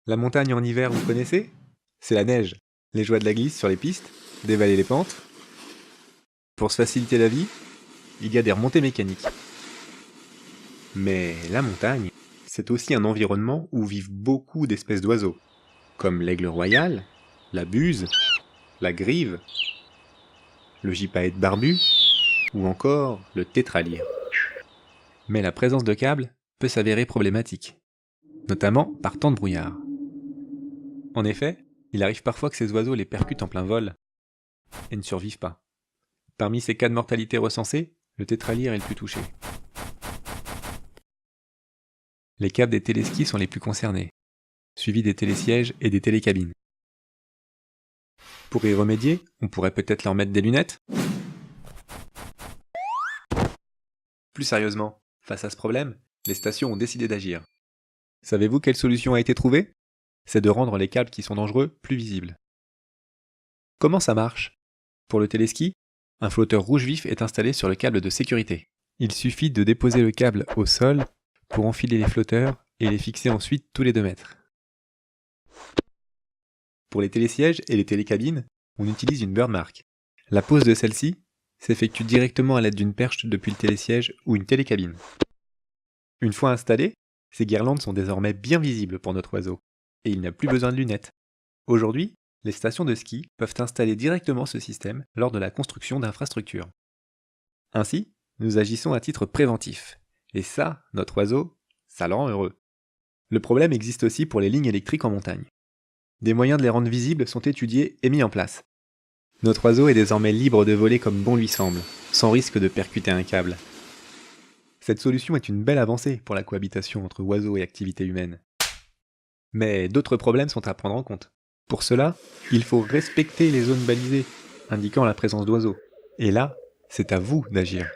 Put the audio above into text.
La montagne en hiver, vous connaissez? C'est la neige, les joies de la glisse sur les pistes, dévaler les pentes. Pour se faciliter la vie, il y a des remontées mécaniques. Mais la montagne, c'est aussi un environnement où vivent beaucoup d'espèces d'oiseaux, comme l'aigle royal, la buse, la grive, le gypaète barbu, ou encore le tétralyre. Mais la présence de câbles peut s'avérer problématique, notamment par temps de brouillard. En effet, il arrive parfois que ces oiseaux les percutent en plein vol et ne survivent pas. Parmi ces cas de mortalité recensés, le tétralyre est le plus touché. Les câbles des téléskis sont les plus concernés, suivis des télésièges et des télécabines. Pour y remédier, on pourrait peut-être leur mettre des lunettes? Plus sérieusement, face à ce problème, les stations ont décidé d'agir. Savez-vous quelle solution a été trouvée? C'est de rendre les câbles qui sont dangereux plus visibles. Comment ça marche? Pour le téléski, un flotteur rouge vif est installé sur le câble de sécurité. Il suffit de déposer le câble au sol pour enfiler les flotteurs et les fixer ensuite tous les 2 mètres. Pour les télésièges et les télécabines, on utilise une birdmark. La pose de celle-ci s'effectue directement à l'aide d'une perche depuis le télésiège ou une télécabine. Une fois installées, ces guirlandes sont désormais bien visibles pour notre oiseau, et il n'a plus besoin de lunettes. Aujourd'hui, les stations de ski peuvent installer directement ce système lors de la construction d'infrastructures. Ainsi, nous agissons à titre préventif. Et ça, notre oiseau, ça le rend heureux. Le problème existe aussi pour les lignes électriques en montagne. Des moyens de les rendre visibles sont étudiés et mis en place. Notre oiseau est désormais libre de voler comme bon lui semble, sans risque de percuter un câble. Cette solution est une belle avancée pour la cohabitation entre oiseaux et activités humaines. Mais d'autres problèmes sont à prendre en compte. Pour cela, il faut respecter les zones balisées, indiquant la présence d'oiseaux. Et là, c'est à vous d'agir.